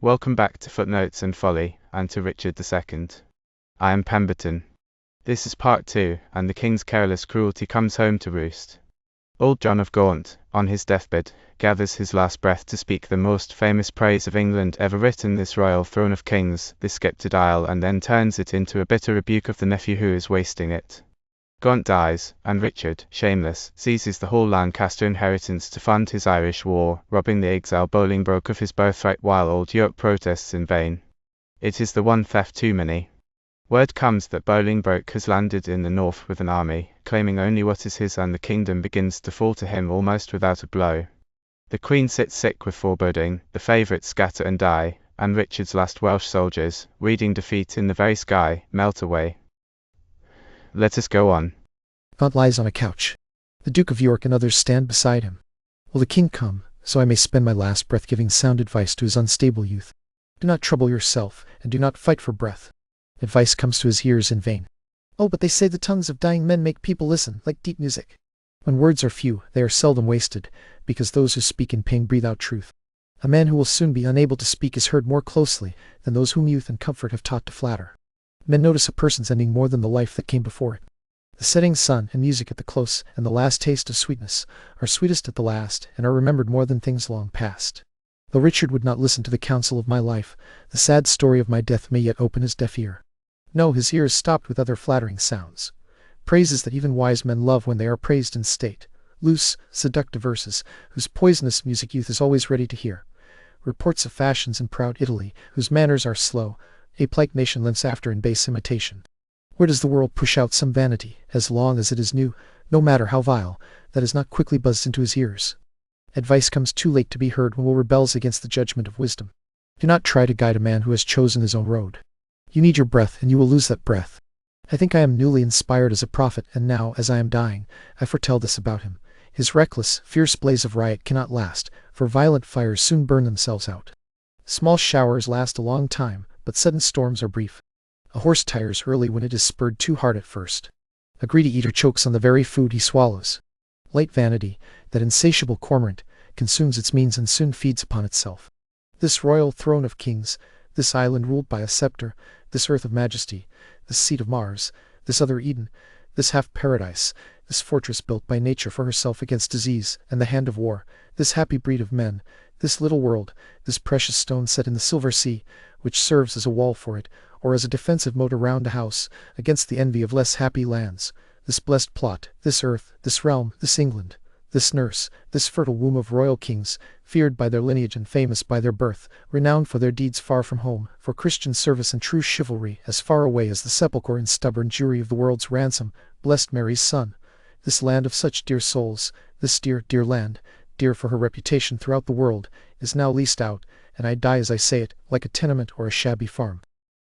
Welcome back to Footnotes and Folly, and to Richard II. I am Pemberton. This is part 2, and the king's careless cruelty comes home to roost. Old John of Gaunt, on his deathbed, gathers his last breath to speak the most famous praise of England ever written, this royal throne of kings, this sceptred isle, and then turns it into a bitter rebuke of the nephew who is wasting it. Gaunt dies, and Richard, shameless, seizes the whole Lancaster inheritance to fund his Irish war, robbing the exile Bolingbroke of his birthright while old York protests in vain. It is the one theft too many. Word comes that Bolingbroke has landed in the north with an army, claiming only what is his, and the kingdom begins to fall to him almost without a blow. The Queen sits sick with foreboding, the favourites scatter and die, and Richard's last Welsh soldiers, reading defeat in the very sky, melt away. Let us go on. Gaunt lies on a couch. The Duke of York and others stand beside him. Will the king come, so I may spend my last breath giving sound advice to his unstable youth? Do not trouble yourself, and do not fight for breath. Advice comes to his ears in vain. Oh, but they say the tongues of dying men make people listen, like deep music. When words are few, they are seldom wasted, because those who speak in pain breathe out truth. A man who will soon be unable to speak is heard more closely than those whom youth and comfort have taught to flatter. Men notice a person's ending more than the life that came before it. The setting sun and music at the close, and the last taste of sweetness, are sweetest at the last, and are remembered more than things long past. Though Richard would not listen to the counsel of my life, the sad story of my death may yet open his deaf ear. No, his ear is stopped with other flattering sounds. Praises that even wise men love when they are praised in state. Loose, seductive verses, whose poisonous music youth is always ready to hear. Reports of fashions in proud Italy, whose manners are slow, ape-like nation limps after in base imitation. Where does the world push out some vanity, as long as it is new, no matter how vile, that is not quickly buzzed into his ears? Advice comes too late to be heard when one rebels against the judgment of wisdom. Do not try to guide a man who has chosen his own road. You need your breath, and you will lose that breath. I think I am newly inspired as a prophet, and now, as I am dying, I foretell this about him. His reckless, fierce blaze of riot cannot last, for violent fires soon burn themselves out. Small showers last a long time, but sudden storms are brief. A horse tires early when it is spurred too hard at first. A greedy eater chokes on the very food he swallows. Light vanity, that insatiable cormorant, consumes its means and soon feeds upon itself. This royal throne of kings, this island ruled by a sceptre, this earth of majesty, this seat of Mars, this other Eden, this half-paradise, this fortress built by nature for herself against disease and the hand of war, this happy breed of men, this little world, this precious stone set in the silver sea, which serves as a wall for it, or as a defensive moat around a house, against the envy of less happy lands, this blessed plot, this earth, this realm, this England, this nurse, this fertile womb of royal kings, feared by their lineage and famous by their birth, renowned for their deeds far from home, for Christian service and true chivalry, as far away as the sepulchre and stubborn Jewry of the world's ransom, blessed Mary's son. This land of such dear souls, this dear, dear land, dear for her reputation throughout the world, is now leased out, and I die as I say it, like a tenement or a shabby farm.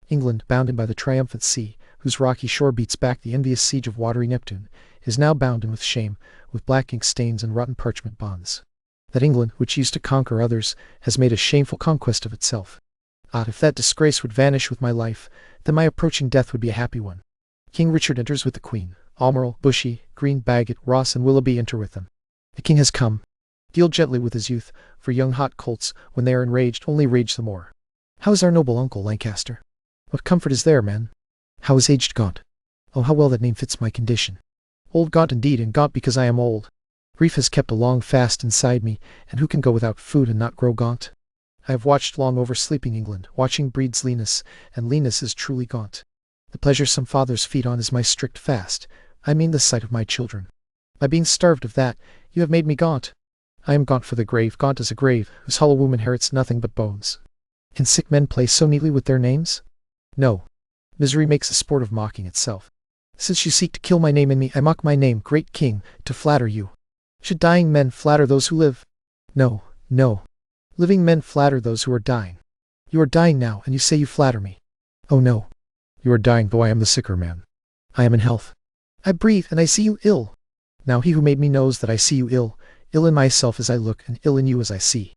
England, bounded by the triumphant sea, whose rocky shore beats back the envious siege of watery Neptune, is now bounden with shame, with black ink stains and rotten parchment bonds. That England, which used to conquer others, has made a shameful conquest of itself. Ah, if that disgrace would vanish with my life, then my approaching death would be a happy one. King Richard enters with the Queen. Almerle, Bushy, Green, Bagot, Ross, and Willoughby enter with them. The king has come. Deal gently with his youth, for young hot colts, when they are enraged, only rage the more. How is our noble uncle, Lancaster? What comfort is there, man? How is aged Gaunt? Oh, how well that name fits my condition. Old Gaunt indeed, and Gaunt because I am old. Grief has kept a long fast inside me, and who can go without food and not grow gaunt? I have watched long over sleeping England, watching breeds leanness, and leanness is truly gaunt. The pleasure some fathers feed on is my strict fast. I mean the sight of my children. By being starved of that, you have made me gaunt. I am gaunt for the grave, gaunt as a grave, whose hollow womb inherits nothing but bones. Can sick men play so neatly with their names? No. Misery makes a sport of mocking itself. Since you seek to kill my name in me, I mock my name, great king, to flatter you. Should dying men flatter those who live? No, no. Living men flatter those who are dying. You are dying now, and you say you flatter me. Oh no. You are dying, though I am the sicker man. I am in health. I breathe, and I see you ill. Now he who made me knows that I see you ill in myself as I look, and ill in you as I see.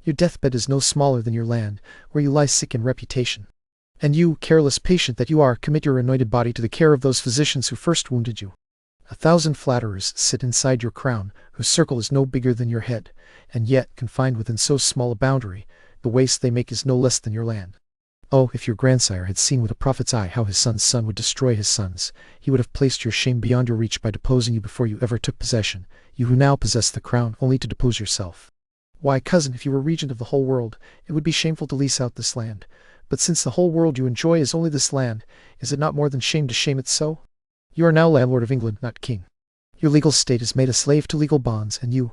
Your deathbed is no smaller than your land, where you lie sick in reputation. And you, careless patient that you are, commit your anointed body to the care of those physicians who first wounded you. 1,000 flatterers sit inside your crown, whose circle is no bigger than your head, and yet, confined within so small a boundary, the waste they make is no less than your land. Oh, if your grandsire had seen with a prophet's eye how his son's son would destroy his sons, he would have placed your shame beyond your reach by deposing you before you ever took possession, you who now possess the crown only to depose yourself. Why, cousin, if you were regent of the whole world, it would be shameful to lease out this land. But since the whole world you enjoy is only this land, is it not more than shame to shame it so? You are now landlord of England, not king. Your legal state is made a slave to legal bonds, and you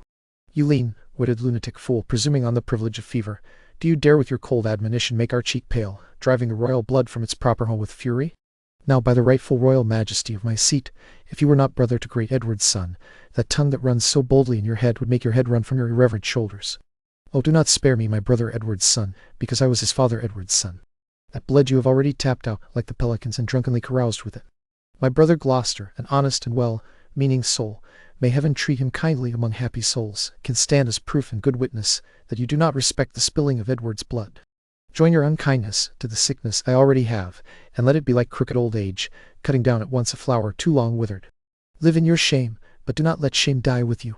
lean-witted lunatic fool, presuming on the privilege of fever, do you dare with your cold admonition make our cheek pale, driving the royal blood from its proper home with fury? Now by the rightful royal majesty of my seat, if you were not brother to great Edward's son, that tongue that runs so boldly in your head would make your head run from your irreverent shoulders. Oh, do not spare me, my brother Edward's son, because I was his father Edward's son. That blood you have already tapped out like the pelicans and drunkenly caroused with it. My brother Gloucester, an honest and well-meaning soul, may heaven treat him kindly among happy souls, can stand as proof and good witness that you do not respect the spilling of Edward's blood. Join your unkindness to the sickness I already have, and let it be like crooked old age, cutting down at once a flower too long withered. Live in your shame, but do not let shame die with you.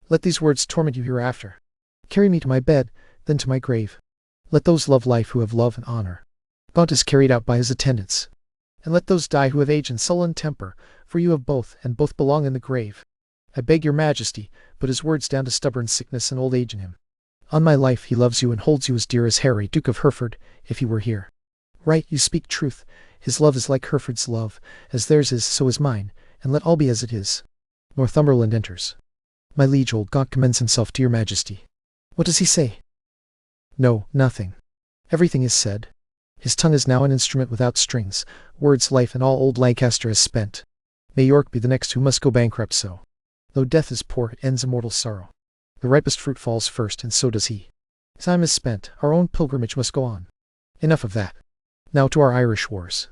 Let these words torment you hereafter. Carry me to my bed, then to my grave. Let those love life who have love and honor. Gaunt is carried out by his attendants. And let those die who have age and sullen temper, for you have both, and both belong in the grave. I beg your majesty, put his words down to stubborn sickness and old age in him. On my life he loves you and holds you as dear as Harry, Duke of Hereford, if he were here. Right, you speak truth. His love is like Hereford's love, as theirs is, so is mine, and let all be as it is. Northumberland enters. My liege, old Gaunt commends himself to your majesty. What does he say? No, nothing. Everything is said. His tongue is now an instrument without strings, words life and all old Lancaster has spent. May York be the next who must go bankrupt so. Though death is poor, it ends immortal sorrow. The ripest fruit falls first, and so does he. Time is spent, our own pilgrimage must go on. Enough of that. Now to our Irish wars.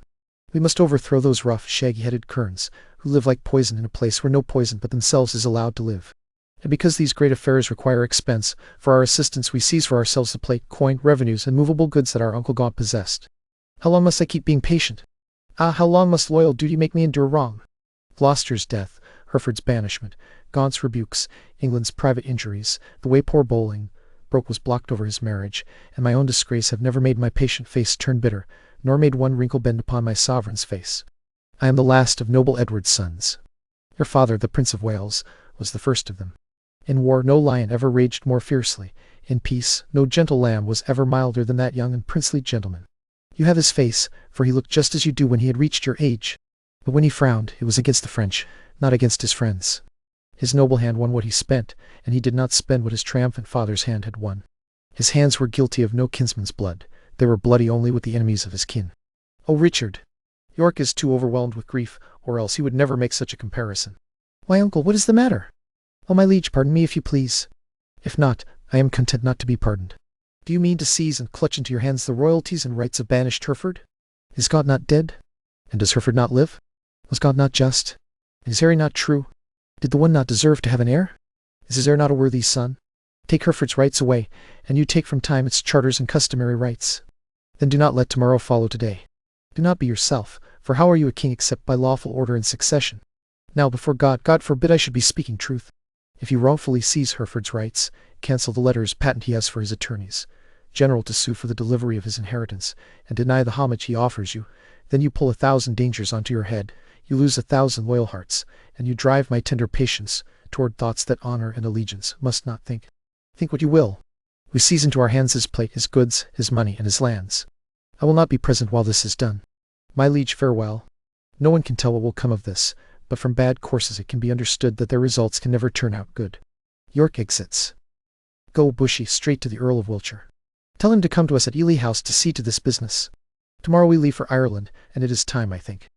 We must overthrow those rough, shaggy-headed kerns, who live like poison in a place where no poison but themselves is allowed to live. And because these great affairs require expense, for our assistance we seize for ourselves the plate, coin, revenues, and movable goods that our Uncle Gaunt possessed. How long must I keep being patient? Ah, how long must loyal duty make me endure wrong? Gloucester's death, Hereford's banishment, Gaunt's rebukes, England's private injuries, the way poor Bolingbroke was blocked over his marriage, and my own disgrace have never made my patient face turn bitter, nor made one wrinkle bend upon my sovereign's face. I am the last of noble Edward's sons. Your father, the Prince of Wales, was the first of them. In war no lion ever raged more fiercely. In peace no gentle lamb was ever milder than that young and princely gentleman. You have his face, for he looked just as you do when he had reached your age. But when he frowned, it was against the French, not against his friends. His noble hand won what he spent, and he did not spend what his triumphant father's hand had won. His hands were guilty of no kinsman's blood. They were bloody only with the enemies of his kin. Oh, Richard! York is too overwhelmed with grief, or else he would never make such a comparison. Why, uncle, what is the matter? Oh, my liege, pardon me if you please. If not, I am content not to be pardoned. Do you mean to seize and clutch into your hands the royalties and rights of banished Hereford? Is Gaunt not dead? And does Hereford not live? Was Gaunt not just? Is Harry not true? Did the one not deserve to have an heir? Is his heir not a worthy son? Take Hereford's rights away, and you take from time its charters and customary rights. Then do not let tomorrow follow today. Do not be yourself, for how are you a king except by lawful order and succession? Now before God forbid I should be speaking truth. If you wrongfully seize Hereford's rights, cancel the letters patent he has for his attorneys, general to sue for the delivery of his inheritance, and deny the homage he offers you, then you pull 1,000 dangers onto your head, you lose 1,000 loyal hearts, and you drive my tender patience toward thoughts that honor and allegiance must not think. Think what you will. We seize into our hands his plate, his goods, his money, and his lands. I will not be present while this is done. My liege, farewell. No one can tell what will come of this, but from bad courses it can be understood that their results can never turn out good. York exits. Go, Bushy, straight to the Earl of Wiltshire. Tell him to come to us at Ely House to see to this business. Tomorrow we leave for Ireland, and it is time, I think.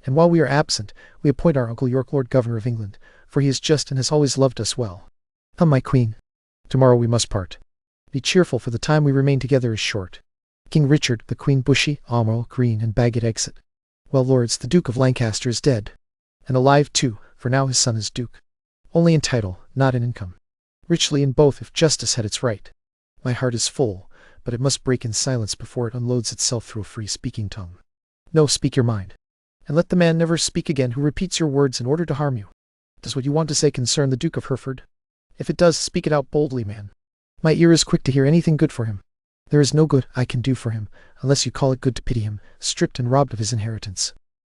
And while we are absent, we appoint our Uncle York Lord Governor of England, for he is just and has always loved us well. Come, my queen. Tomorrow we must part. Be cheerful, for the time we remain together is short. King Richard, the Queen Bushy, Almerle, Green, and Bagot exit. Well, lords, the Duke of Lancaster is dead. And alive too, for now his son is Duke. Only in title, not in income. Richly in both if justice had its right. My heart is full, but it must break in silence before it unloads itself through a free-speaking tongue. No, speak your mind. And let the man never speak again who repeats your words in order to harm you. Does what you want to say concern the Duke of Hereford? If it does, speak it out boldly, man. My ear is quick to hear anything good for him. There is no good I can do for him, unless you call it good to pity him, stripped and robbed of his inheritance.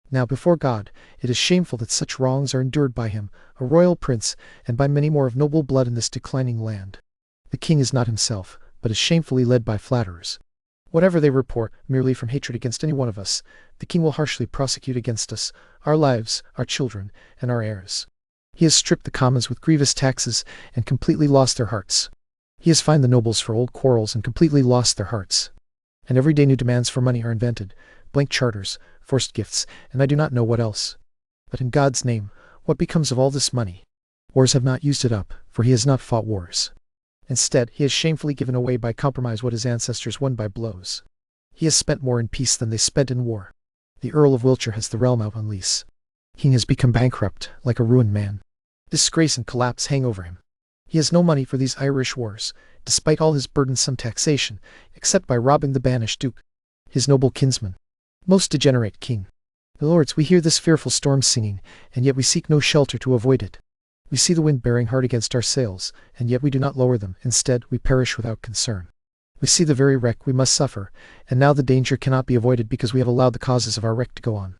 Now before God, it is shameful that such wrongs are endured by him, a royal prince, and by many more of noble blood in this declining land. The king is not himself, but is shamefully led by flatterers. Whatever they report, merely from hatred against any one of us, the king will harshly prosecute against us, our lives, our children, and our heirs. He has stripped the commons with grievous taxes, and completely lost their hearts. He has fined the nobles for old quarrels, and completely lost their hearts. And every day new demands for money are invented, blank charters, forced gifts, and I do not know what else. But in God's name, what becomes of all this money? Wars have not used it up, for he has not fought wars. Instead, he has shamefully given away by compromise what his ancestors won by blows. He has spent more in peace than they spent in war. The Earl of Wiltshire has the realm out on lease. He has become bankrupt, like a ruined man. Disgrace and collapse hang over him. He has no money for these Irish wars, despite all his burdensome taxation, except by robbing the banished duke, his noble kinsman. Most degenerate king. The lords, we hear this fearful storm singing, and yet we seek no shelter to avoid it. We see the wind bearing hard against our sails, and yet we do not lower them. Instead, we perish without concern. We see the very wreck we must suffer, and now the danger cannot be avoided because we have allowed the causes of our wreck to go on.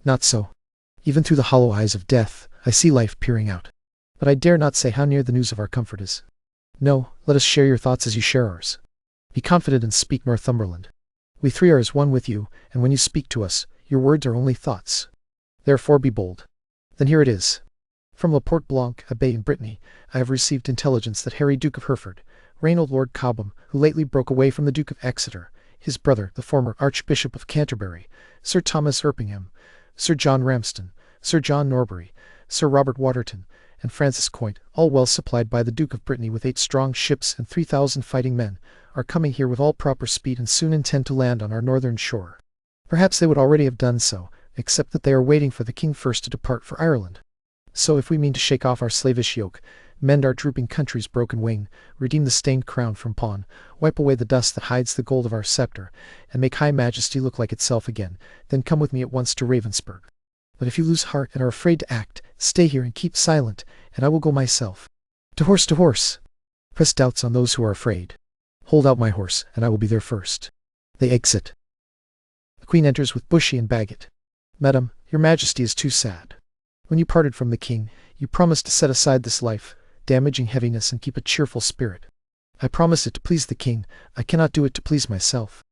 Not so. Even through the hollow eyes of death, I see life peering out. But I dare not say how near the news of our comfort is. No, let us share your thoughts as you share ours. Be confident and speak Northumberland. We three are as one with you, and when you speak to us, your words are only thoughts. Therefore be bold. Then here it is. From Laporte Blanc, Abbé in Brittany, I have received intelligence that Harry Duke of Hereford, Reynold Lord Cobham, who lately broke away from the Duke of Exeter, his brother, the former Archbishop of Canterbury, Sir Thomas Erpingham, Sir John Ramsden, Sir John Norbury, Sir Robert Waterton, and Francis Coint, all well supplied by the Duke of Brittany with 8 strong ships and 3,000 fighting men, are coming here with all proper speed and soon intend to land on our northern shore. Perhaps they would already have done so, except that they are waiting for the king first to depart for Ireland. So if we mean to shake off our slavish yoke, mend our drooping country's broken wing, redeem the stained crown from pawn, wipe away the dust that hides the gold of our sceptre, and make high majesty look like itself again, then come with me at once to Ravensburg. But if you lose heart and are afraid to act, stay here and keep silent, and I will go myself. To horse, to horse! Press doubts on those who are afraid. Hold out my horse, and I will be there first. They exit. The Queen enters with Bushy and Bagot. Madam, your Majesty is too sad. When you parted from the king, you promised to set aside this life, damaging heaviness, and keep a cheerful spirit. I promised it to please the king. I cannot do it to please myself.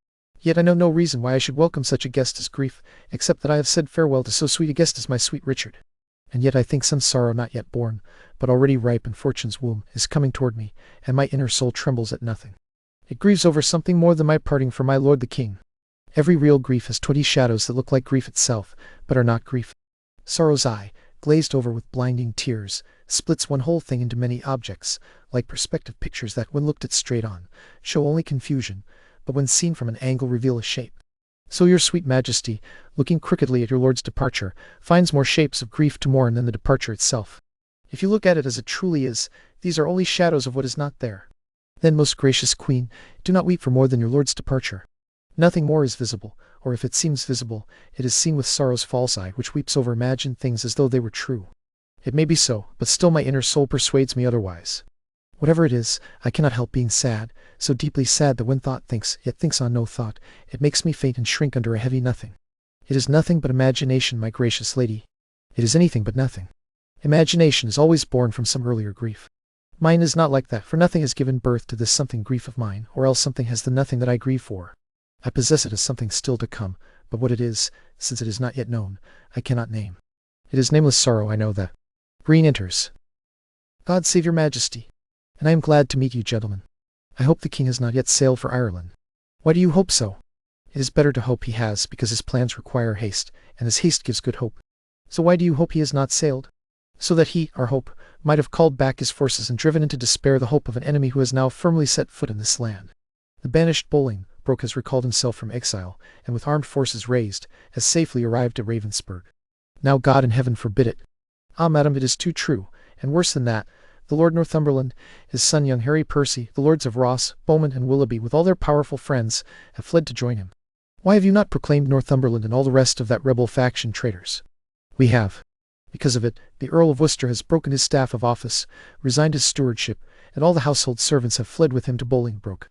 Yet I know no reason why I should welcome such a guest as grief, except that I have said farewell to so sweet a guest as my sweet Richard. And yet I think some sorrow not yet born, but already ripe in fortune's womb, is coming toward me, and my inner soul trembles at nothing. It grieves over something more than my parting from my lord the king. Every real grief has 20 shadows that look like grief itself, but are not grief. Sorrow's eye, glazed over with blinding tears, splits one whole thing into many objects, like perspective pictures that, when looked at straight on, show only confusion, but when seen from an angle reveal a shape. So your sweet Majesty, looking crookedly at your lord's departure, finds more shapes of grief to mourn than the departure itself. If you look at it as it truly is, these are only shadows of what is not there. Then, most gracious Queen, do not weep for more than your lord's departure. Nothing more is visible, or if it seems visible, it is seen with sorrow's false eye, which weeps over imagined things as though they were true. It may be so, but still my inner soul persuades me otherwise. Whatever it is, I cannot help being sad, so deeply sad that when thought thinks, yet thinks on no thought, it makes me faint and shrink under a heavy nothing. It is nothing but imagination, my gracious lady. It is anything but nothing. Imagination is always born from some earlier grief. Mine is not like that, for nothing has given birth to this something grief of mine, or else something has the nothing that I grieve for. I possess it as something still to come, but what it is, since it is not yet known, I cannot name. It is nameless sorrow, I know that. Breen enters. God save your Majesty. And I am glad to meet you, gentlemen. I hope the king has not yet sailed for Ireland. Why do you hope so? It is better to hope he has, because his plans require haste, and his haste gives good hope. So why do you hope he has not sailed? So that he, our hope, might have called back his forces and driven into despair the hope of an enemy who has now firmly set foot in this land. The banished Bolingbroke has recalled himself from exile, and with armed forces raised, has safely arrived at Ravensburg. Now God in heaven forbid it. Ah, madam, it is too true, and worse than that. The Lord Northumberland, his son young Harry Percy, the lords of Ross, Bowman, and Willoughby, with all their powerful friends, have fled to join him. Why have you not proclaimed Northumberland and all the rest of that rebel faction traitors? We have. Because of it, the Earl of Worcester has broken his staff of office, resigned his stewardship, and all the household servants have fled with him to Bolingbroke.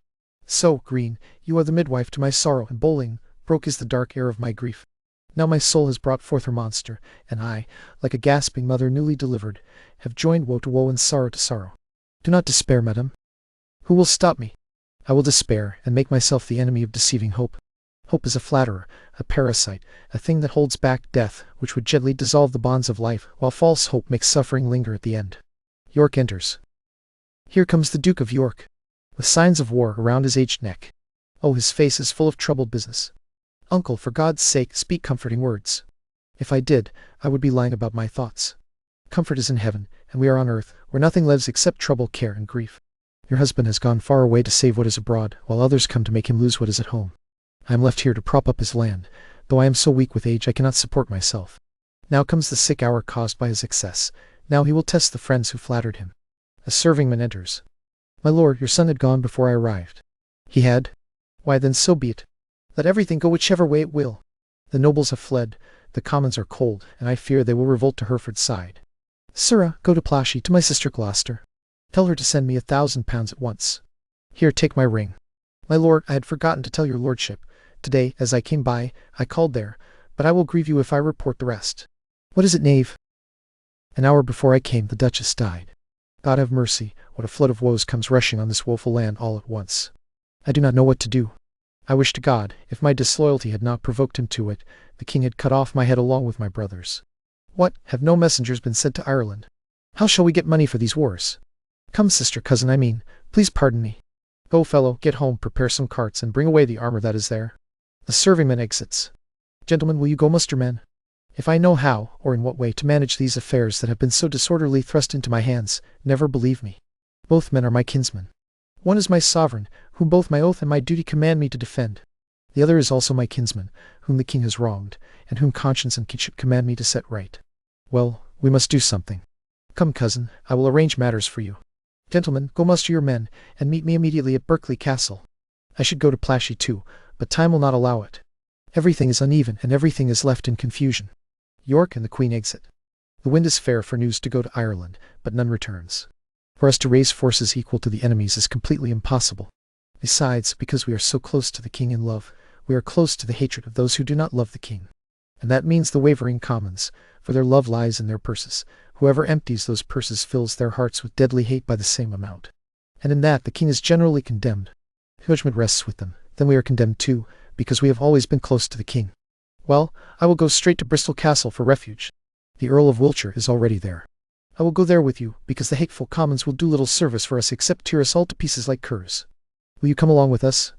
So, Green, you are the midwife to my sorrow, and Bolingbroke is the dark heir of my grief. Now my soul has brought forth her monster, and I, like a gasping mother newly delivered, have joined woe to woe and sorrow to sorrow. Do not despair, madam. Who will stop me? I will despair, and make myself the enemy of deceiving hope. Hope is a flatterer, a parasite, a thing that holds back death, which would gently dissolve the bonds of life, while false hope makes suffering linger at the end. York enters. Here comes the Duke of York, with signs of war around his aged neck. Oh, his face is full of troubled business. Uncle, for God's sake, speak comforting words. If I did, I would be lying about my thoughts. Comfort is in heaven, and we are on earth, where nothing lives except trouble, care, and grief. Your husband has gone far away to save what is abroad, while others come to make him lose what is at home. I am left here to prop up his land, though I am so weak with age I cannot support myself. Now comes the sick hour caused by his excess. Now he will test the friends who flattered him. A servingman enters. My lord, your son had gone before I arrived. He had? Why then so be it. Let everything go whichever way it will. The nobles have fled, the commons are cold, and I fear they will revolt to Hereford's side. Sirrah, go to Plassey, to my sister Gloucester. Tell her to send me £1,000 at once. Here, take my ring. My lord, I had forgotten to tell your lordship. Today, as I came by, I called there, but I will grieve you if I report the rest. What is it, knave? An hour before I came, the Duchess died. God have mercy, what a flood of woes comes rushing on this woeful land all at once. I do not know what to do. I wish to God, if my disloyalty had not provoked him to it, the king had cut off my head along with my brothers. What, have no messengers been sent to Ireland? How shall we get money for these wars? Come, sister, cousin, I mean, please pardon me. Go, fellow, get home, prepare some carts, and bring away the armor that is there. The servingman exits. Gentlemen, will you go muster men? If I know how, or in what way, to manage these affairs that have been so disorderly thrust into my hands, never believe me. Both men are my kinsmen. One is my sovereign, whom both my oath and my duty command me to defend. The other is also my kinsman, whom the king has wronged, and whom conscience and kinship command me to set right. Well, we must do something. Come, cousin, I will arrange matters for you. Gentlemen, go muster your men, and meet me immediately at Berkeley Castle. I should go to Plassey too, but time will not allow it. Everything is uneven, and everything is left in confusion. York and the Queen exit. The wind is fair for news to go to Ireland, but none returns. For us to raise forces equal to the enemy's is completely impossible. Besides, because we are so close to the king in love, we are close to the hatred of those who do not love the king. And that means the wavering commons, for their love lies in their purses. Whoever empties those purses fills their hearts with deadly hate by the same amount. And in that the king is generally condemned. Judgment rests with them. Then we are condemned too, because we have always been close to the king. Well, I will go straight to Bristol Castle for refuge. The Earl of Wiltshire is already there. I will go there with you, because the hateful commons will do little service for us except tear us all to pieces like curs. Will you come along with us?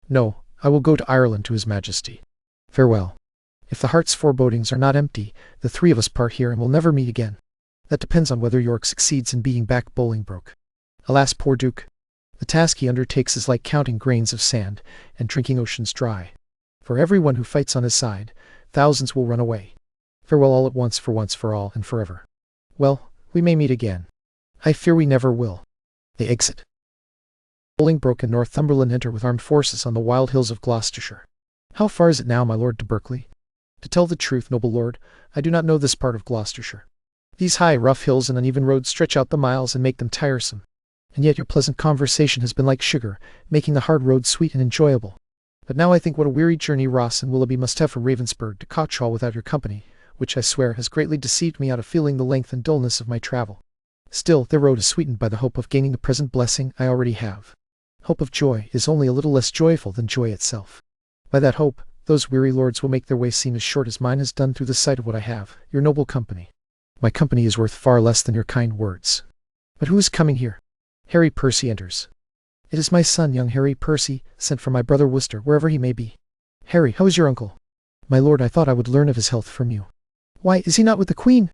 No, I will go to Ireland to his majesty. Farewell. If the heart's forebodings are not empty, the three of us part here and will never meet again. That depends on whether York succeeds in beating back Bolingbroke. Alas, poor Duke! The task he undertakes is like counting grains of sand and drinking oceans dry. For every one who fights on his side, thousands will run away. Farewell all at once, for all, and forever. Well, we may meet again. I fear we never will. They exit. Bolingbroke and Northumberland enter with armed forces on the wild hills of Gloucestershire. How far is it now, my lord, to Berkeley? To tell the truth, noble lord, I do not know this part of Gloucestershire. These high, rough hills and uneven roads stretch out the miles and make them tiresome. And yet your pleasant conversation has been like sugar, making the hard road sweet and enjoyable. But now I think what a weary journey Ross and Willoughby must have from Ravensburg to Cotchall without your company, which I swear has greatly deceived me out of feeling the length and dullness of my travel. Still, their road is sweetened by the hope of gaining the present blessing I already have. Hope of joy is only a little less joyful than joy itself. By that hope, those weary lords will make their way seem as short as mine has done through the sight of what I have, your noble company. My company is worth far less than your kind words. But who is coming here? Harry Percy enters. It is my son, young Harry Percy, sent from my brother Worcester, wherever he may be. Harry, how is your uncle? My lord, I thought I would learn of his health from you. Why, is he not with the Queen?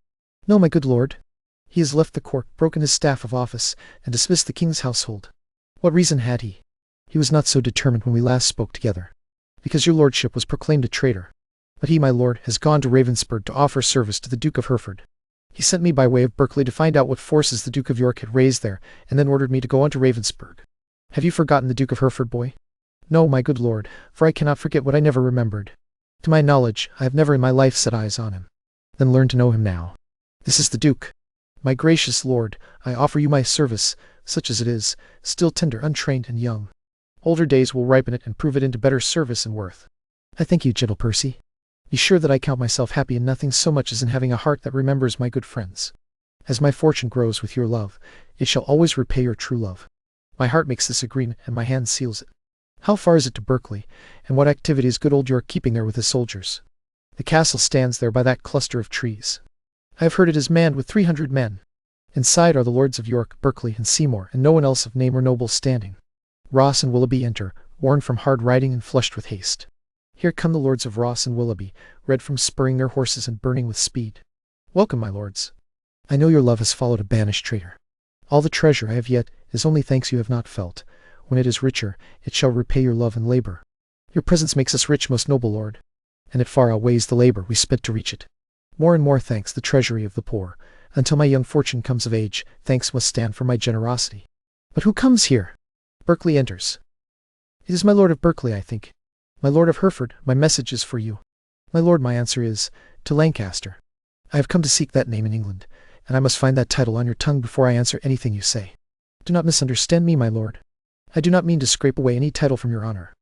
No, my good lord. He has left the court, broken his staff of office, and dismissed the king's household. What reason had he? He was not so determined when we last spoke together. Because your lordship was proclaimed a traitor. But he, my lord, has gone to Ravensburg to offer service to the Duke of Hereford. He sent me by way of Berkeley to find out what forces the Duke of York had raised there, and then ordered me to go on to Ravensburg. Have you forgotten the Duke of Hereford, boy? No, my good lord, for I cannot forget what I never remembered. To my knowledge, I have never in my life set eyes on him. Then learn to know him now. This is the Duke. My gracious lord, I offer you my service, such as it is, still tender, untrained, and young. Older days will ripen it and prove it into better service and worth. I thank you, gentle Percy. Be sure that I count myself happy in nothing so much as in having a heart that remembers my good friends. As my fortune grows with your love, it shall always repay your true love. My heart makes this agreement, and my hand seals it. How far is it to Berkeley, and what activity is good old York keeping there with his soldiers? The castle stands there by that cluster of trees. I have heard it is manned with 300 men. Inside are the lords of York, Berkeley, and Seymour, and no one else of name or noble standing. Ross and Willoughby enter, worn from hard riding and flushed with haste. Here come the lords of Ross and Willoughby, red from spurring their horses and burning with speed. Welcome, my lords. I know your love has followed a banished traitor. All the treasure I have yet is only thanks you have not felt. When it is richer, it shall repay your love and labor. Your presence makes us rich, most noble lord, and it far outweighs the labor we spent to reach it. More and more thanks the treasury of the poor. Until my young fortune comes of age, thanks must stand for my generosity. But who comes here? Berkeley enters. It is my lord of Berkeley, I think. My lord of Hereford, my message is for you. My lord, my answer is, to Lancaster. I have come to seek that name in England, and I must find that title on your tongue before I answer anything you say. Do not misunderstand me, my lord. I do not mean to scrape away any title from your honor.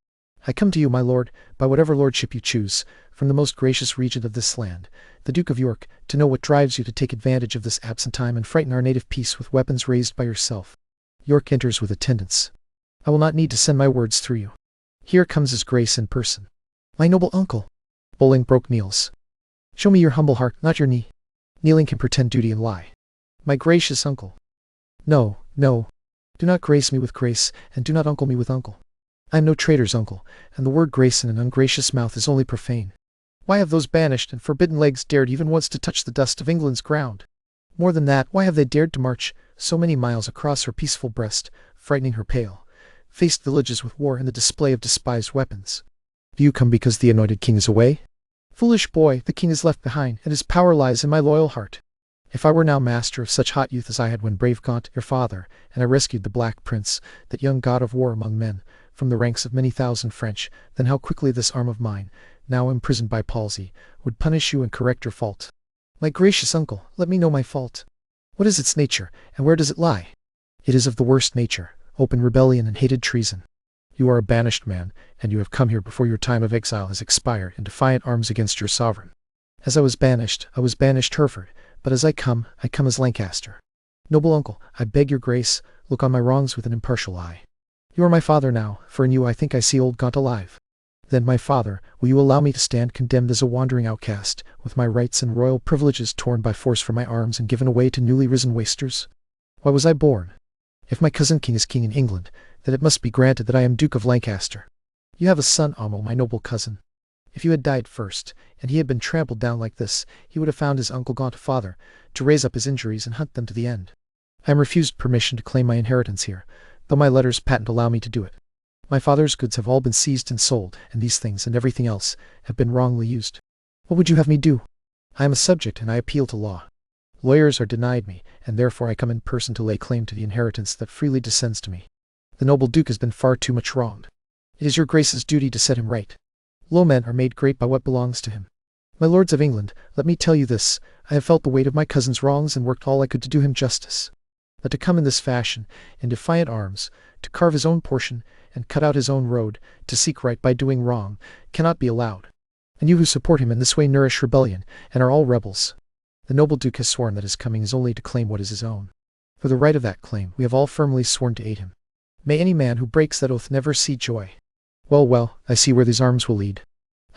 I come to you, my lord, by whatever lordship you choose, from the most gracious regent of this land, the Duke of York, to know what drives you to take advantage of this absent time and frighten our native peace with weapons raised by yourself. York enters with attendants. I will not need to send my words through you. Here comes his grace in person. My noble uncle. Bolingbroke kneels. Show me your humble heart, not your knee. Kneeling can pretend duty and lie. My gracious uncle. No, no. Do not grace me with grace, and do not uncle me with uncle. I am no traitor's uncle, and the word grace in an ungracious mouth is only profane. Why have those banished and forbidden legs dared even once to touch the dust of England's ground? More than that, why have they dared to march so many miles across her peaceful breast, frightening her pale, faced villages with war and the display of despised weapons? Do you come because the anointed king is away? Foolish boy, the king is left behind, and his power lies in my loyal heart. If I were now master of such hot youth as I had when brave Gaunt, your father, and I rescued the Black Prince, that young god of war among men, from the ranks of many thousand French, then how quickly this arm of mine, now imprisoned by palsy, would punish you and correct your fault. My gracious uncle, let me know my fault. What is its nature, and where does it lie? It is of the worst nature, open rebellion and hated treason. You are a banished man, and you have come here before your time of exile has expired in defiant arms against your sovereign. As I was banished Hereford, but as I come as Lancaster. Noble uncle, I beg your grace, look on my wrongs with an impartial eye. You are my father now, for in you I think I see old Gaunt alive. Then, my father, will you allow me to stand condemned as a wandering outcast, with my rights and royal privileges torn by force from my arms and given away to newly risen wasters? Why was I born? If my cousin king is king in England, then it must be granted that I am Duke of Lancaster. You have a son, Amal, my noble cousin. If you had died first, and he had been trampled down like this, he would have found his uncle Gaunt father, to raise up his injuries and hunt them to the end. I am refused permission to claim my inheritance here, though my letters patent allow me to do it. My father's goods have all been seized and sold, and these things and everything else have been wrongly used. What would you have me do? I am a subject, and I appeal to law. Lawyers are denied me, and therefore I come in person to lay claim to the inheritance that freely descends to me. The noble Duke has been far too much wronged. It is your grace's duty to set him right. Low men are made great by what belongs to him. My lords of England, let me tell you this, I have felt the weight of my cousin's wrongs and worked all I could to do him justice. But to come in this fashion, in defiant arms, to carve his own portion, and cut out his own road, to seek right by doing wrong, cannot be allowed. And you who support him in this way nourish rebellion, and are all rebels. The noble Duke has sworn that his coming is only to claim what is his own. For the right of that claim, we have all firmly sworn to aid him. May any man who breaks that oath never see joy. Well, well, I see where these arms will lead.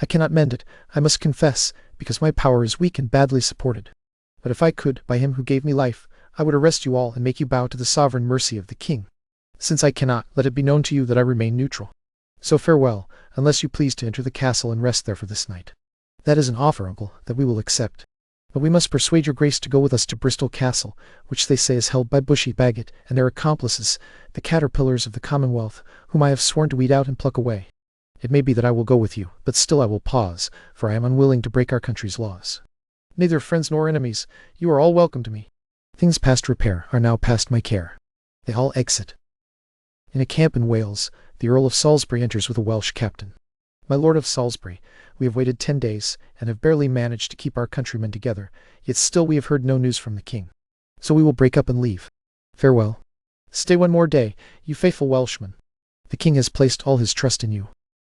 I cannot mend it, I must confess, because my power is weak and badly supported. But if I could, by him who gave me life, I would arrest you all and make you bow to the sovereign mercy of the king. Since I cannot, let it be known to you that I remain neutral. So farewell, unless you please to enter the castle and rest there for this night. That is an offer, uncle, that we will accept. But we must persuade your grace to go with us to Bristol Castle, which they say is held by Bushy Bagot and their accomplices, the caterpillars of the Commonwealth, whom I have sworn to weed out and pluck away. It may be that I will go with you, but still I will pause, for I am unwilling to break our country's laws. Neither friends nor enemies, you are all welcome to me. Things past repair are now past my care. They all exit. In a camp in Wales, the Earl of Salisbury enters with a Welsh captain. My lord of Salisbury, we have waited 10 days, and have barely managed to keep our countrymen together, yet still we have heard no news from the king. So we will break up and leave. Farewell. Stay one more day, you faithful Welshmen. The king has placed all his trust in you.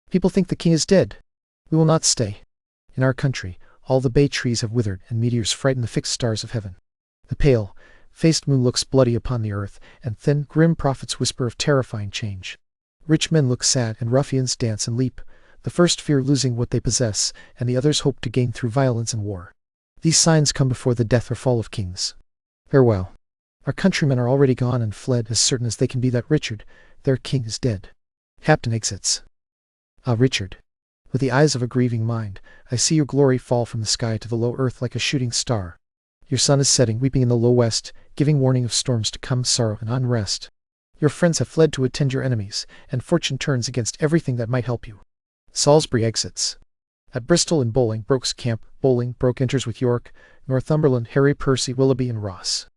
People think the king is dead. We will not stay. In our country, all the bay trees have withered, and meteors frighten the fixed stars of heaven. The pale-faced moon looks bloody upon the earth, and thin, grim prophets whisper of terrifying change. Rich men look sad, and ruffians dance and leap. The first fear losing what they possess, and the others hope to gain through violence and war. These signs come before the death or fall of kings. Farewell. Our countrymen are already gone and fled, as certain as they can be that Richard, their king, is dead. Captain exits. Ah, Richard. With the eyes of a grieving mind, I see your glory fall from the sky to the low earth like a shooting star. Your sun is setting, weeping in the low west, giving warning of storms to come, sorrow and unrest. Your friends have fled to attend your enemies, and fortune turns against everything that might help you. Salisbury exits. At Bristol and Bolingbroke's camp, Bolingbroke enters with York, Northumberland, Harry, Percy, Willoughby, and Ross.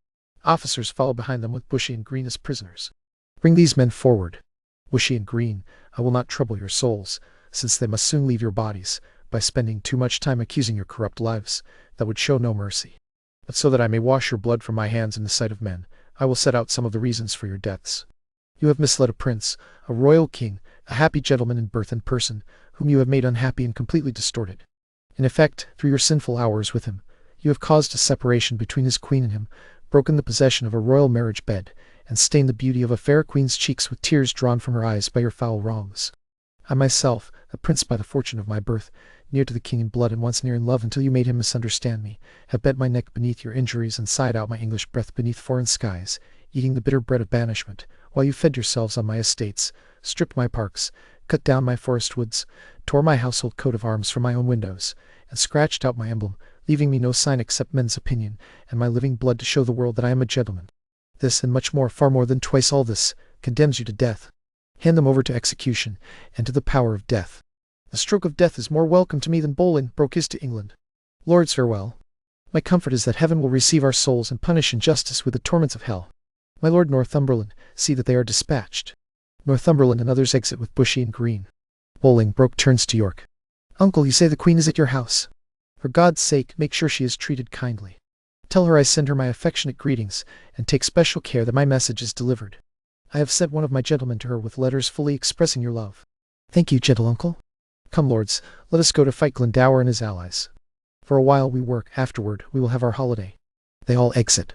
Officers follow behind them with Bushy and Green as prisoners. Bring these men forward. Bushy and Green, I will not trouble your souls, since they must soon leave your bodies, by spending too much time accusing your corrupt lives, that would show no mercy. But so that I may wash your blood from my hands in the sight of men, I will set out some of the reasons for your deaths. You have misled a prince, a royal king, a happy gentleman in birth and person, whom you have made unhappy and completely distorted. In effect, through your sinful hours with him, you have caused a separation between his queen and him, broken the possession of a royal marriage bed, and stained the beauty of a fair queen's cheeks with tears drawn from her eyes by your foul wrongs. I myself, a prince by the fortune of my birth, near to the king in blood and once near in love until you made him misunderstand me, have bent my neck beneath your injuries and sighed out my English breath beneath foreign skies, eating the bitter bread of banishment, while you fed yourselves on my estates, stripped my parks, cut down my forest woods, tore my household coat of arms from my own windows, and scratched out my emblem, leaving me no sign except men's opinion, and my living blood to show the world that I am a gentleman. This, and much more, far more than twice all this, condemns you to death. Hand them over to execution, and to the power of death. The stroke of death is more welcome to me than Bolingbroke is to England. Lords, farewell. My comfort is that heaven will receive our souls and punish injustice with the torments of hell. My lord Northumberland, see that they are dispatched. Northumberland and others exit with Bushy and Green. Bolingbroke turns to York. Uncle, you say the queen is at your house. For God's sake, make sure she is treated kindly. Tell her I send her my affectionate greetings, and take special care that my message is delivered. I have sent one of my gentlemen to her with letters fully expressing your love. Thank you, gentle uncle. Come, lords, let us go to fight Glendower and his allies. For a while we work, afterward we will have our holiday. They all exit.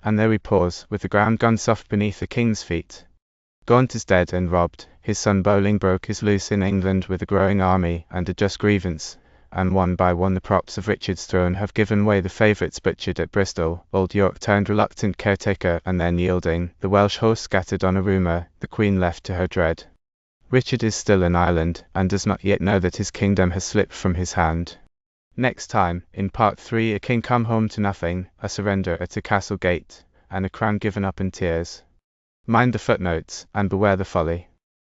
And there we pause, with the ground gone soft beneath the king's feet. Gaunt is dead and robbed, his son Bolingbroke is loose in England with a growing army and a just grievance, and one by one the props of Richard's throne have given way, the favourites butchered at Bristol, old York turned reluctant caretaker and then yielding, the Welsh host scattered on a rumour, the Queen left to her dread. Richard is still in Ireland, and does not yet know that his kingdom has slipped from his hand. Next time, in Part 3, a king come home to nothing, a surrender at a castle gate, and a crown given up in tears. Mind the footnotes, and beware the folly.